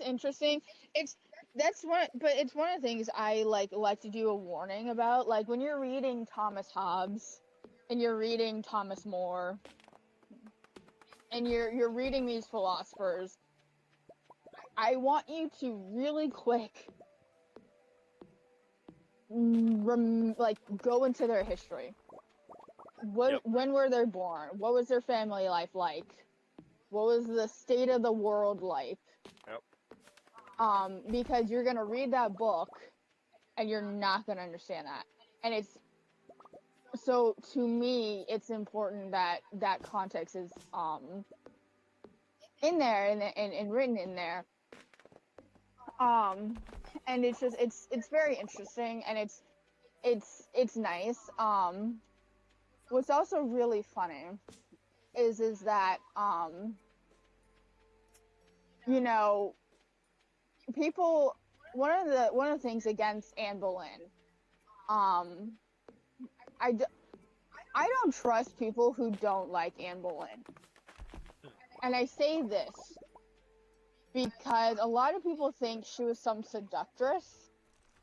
interesting. It's one of the things I like to do a warning about. Like when you're reading Thomas Hobbes and you're reading Thomas More and you're reading these philosophers, I want you to really quick go into their history. When were they born? What was their family life like? What was the state of the world like? Yep. Because you're gonna read that book and you're not gonna understand that. And so to me, it's important that that context is in there and written in there. And it's just it's very interesting and it's nice. What's also really funny is that you know, people, one of the things against Anne Boleyn, I don't trust people who don't like Anne Boleyn. And I say this because a lot of people think she was some seductress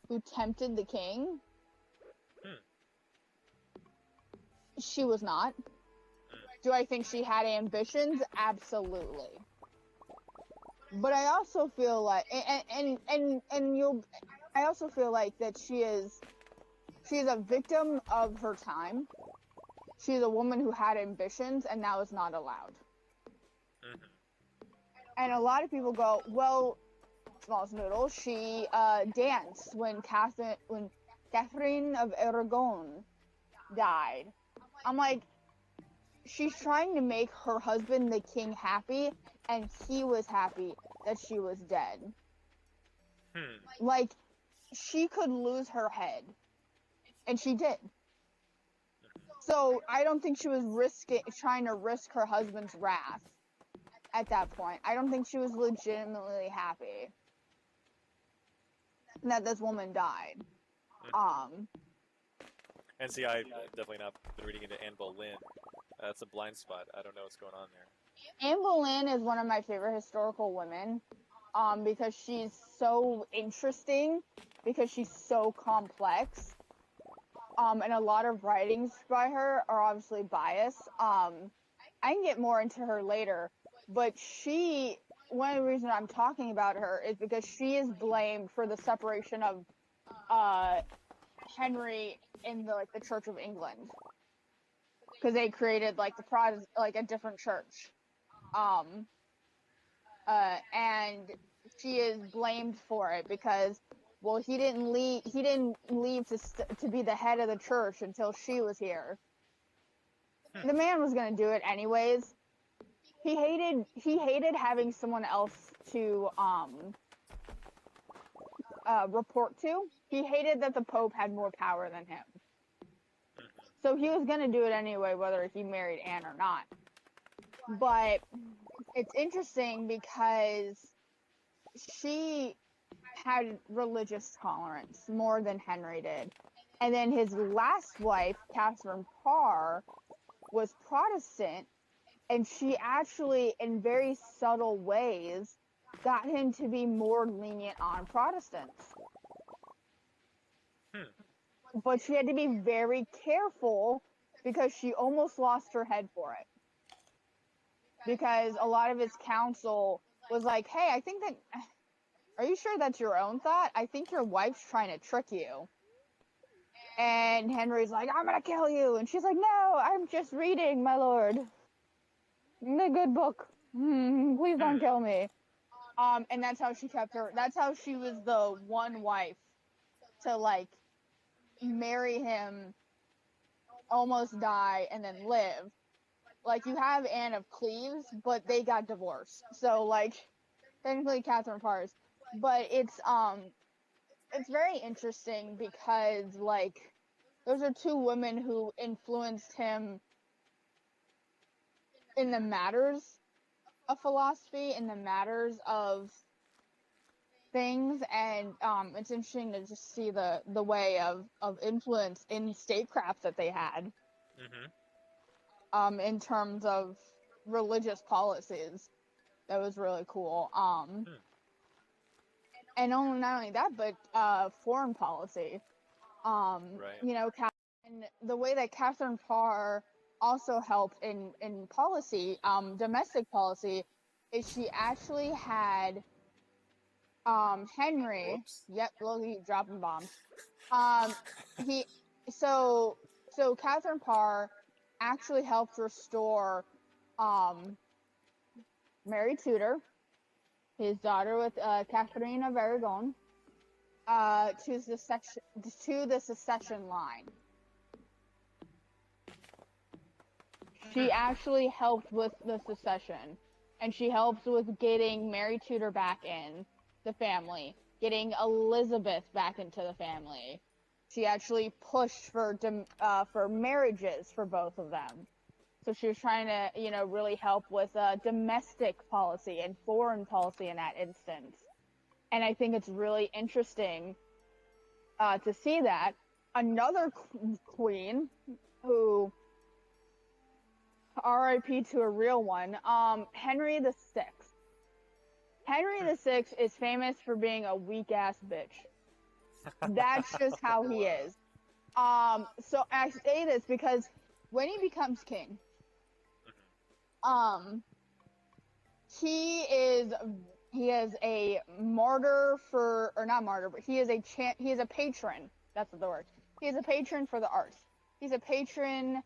who tempted the king. She was not. Do I think she had ambitions? Absolutely. But I also feel like, I also feel like that she's a victim of her time. She's a woman who had ambitions, and that was not allowed. Mm-hmm. And a lot of people go, well, Smalls Noodle, she danced when Catherine of Aragon died. I'm like, she's trying to make her husband, the king, happy, and he was happy that she was dead. Like, she could lose her head. And she did. So, I don't think she was trying to risk her husband's wrath at that point. I don't think she was legitimately happy that this woman died. And see, I've definitely not been reading into Anne Boleyn. That's a blind spot. I don't know what's going on there. Anne Boleyn is one of my favorite historical women, because she's so interesting, because she's so complex, and a lot of writings by her are obviously biased. I can get more into her later, but one of the reasons I'm talking about her is because she is blamed for the separation of Henry in the Church of England, because they created the Protestant, a different church, and she is blamed for it because, well, he didn't leave to be the head of the church until she was here. The man was going to do it anyways. He hated having someone else to report to. He hated that the Pope had more power than him. So he was going to do it anyway, whether he married Anne or not. But it's interesting because she had religious tolerance more than Henry did. And then his last wife, Catherine Parr, was Protestant, and she actually, in very subtle ways, got him to be more lenient on Protestants. But she had to be very careful because she almost lost her head for it. Because a lot of his counsel was like, hey, are you sure that's your own thought? I think your wife's trying to trick you. And Henry's like, I'm gonna kill you. And she's like, no, I'm just reading, my lord. The good book. Please don't kill me. And that's how that's how she was the one wife to, marry him, almost die, and then live. You have Anne of Cleves, but they got divorced. So, technically Catherine Parr's. But it's very interesting because, those are two women who influenced him in the matters of philosophy, in the matters of things, and it's interesting to just see the way of influence in statecraft that they had. In terms of religious policies. That was really cool. and not only that, but foreign policy. Right. You know, and the way that Catherine Parr also helped in policy, domestic policy, is she actually had Henry. Whoops. Yep, look, he dropping bombs. He so Catherine Parr actually helped restore Mary Tudor, his daughter with Catherine of Aragon, to the succession line. She actually helped with the succession, and she helped with getting Mary Tudor back in the family, getting Elizabeth back into the family. She actually pushed for marriages for both of them. So she was trying to, you know, really help with domestic policy and foreign policy in that instance. And I think it's really interesting to see that. Another queen who, R.I.P. to a real one, Henry the Sixth. Henry the Sixth is famous for being a weak ass bitch. That's just how he is. So I say this because when he becomes king, he is a martyr for, or not martyr, but he is a patron. That's the word. He is a patron for the arts. He's a patron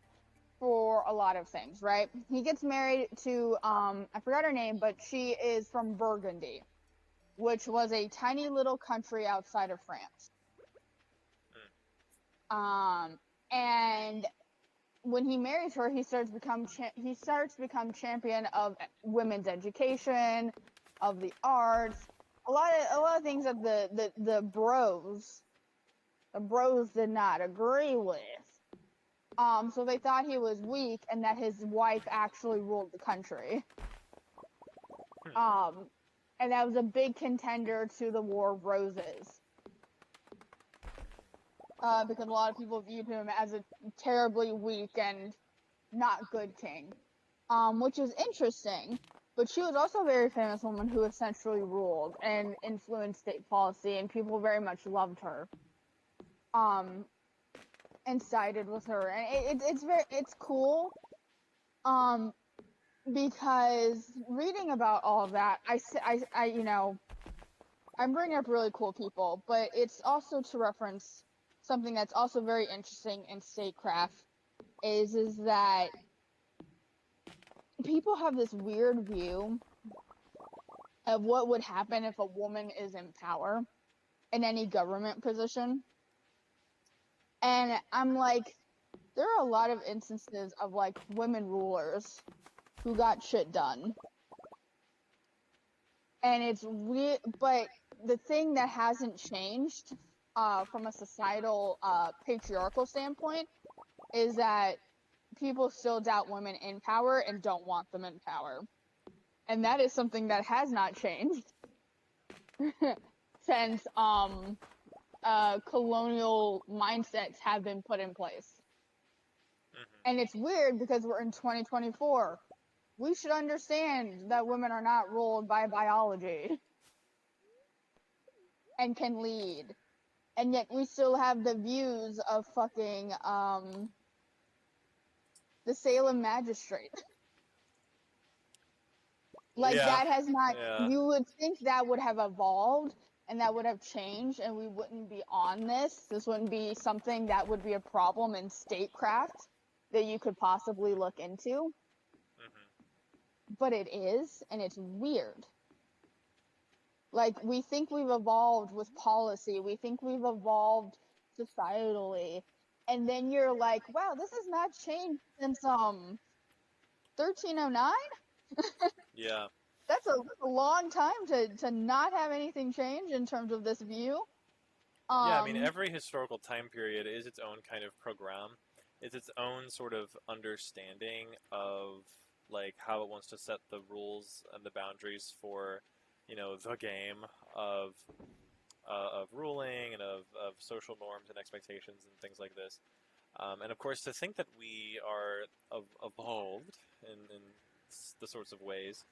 for a lot of things, right? He gets married to, I forgot her name, but she is from Burgundy, which was a tiny little country outside of France. And when he marries her, he starts to become champion of women's education, of the arts, a lot of things that the bros did not agree with. So they thought he was weak and that his wife actually ruled the country. And that was a big contender to the War of Roses. Because a lot of people viewed him as a terribly weak and not good king. Which is interesting. But she was also a very famous woman who essentially ruled and influenced state policy, and people very much loved her. And sided with her, and it's cool. Because reading about all of that, I you know, I'm bringing up really cool people, but it's also to reference something that's also very interesting in statecraft is that people have this weird view of what would happen if a woman is in power in any government position. And I'm like, there are a lot of instances of like women rulers who got shit done. And it's weird, but the thing that hasn't changed from a societal patriarchal standpoint is that people still doubt women in power and don't want them in power. And that is something that has not changed since colonial mindsets have been put in place. And it's weird because we're in 2024. We should understand that women are not ruled by biology and can lead. And yet we still have the views of fucking the Salem magistrate. Like, Yeah. that has not, Yeah. you would think that would have evolved and that would have changed and we wouldn't be on this. This wouldn't be something that would be a problem in statecraft that you could possibly look into. But it is, and it's weird. Like, we think we've evolved with policy. We think we've evolved societally. And then you're like, wow, this has not changed since 1309? Yeah. That's a long time to not have anything change in terms of this view. Yeah, I mean, every historical time period is its own kind of program. It's its own sort of understanding of, like, how it wants to set the rules and the boundaries for, you know, the game of ruling and of social norms and expectations and things like this. And of course, to think that we are evolved in the sorts of ways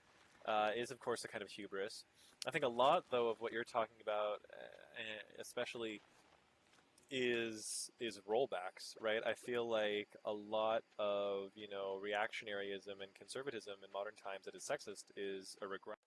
is, of course, a kind of hubris. I think a lot, though, of what you're talking about, especially, is rollbacks, right? I feel like a lot of reactionaryism and conservatism in modern times that is sexist is a regret.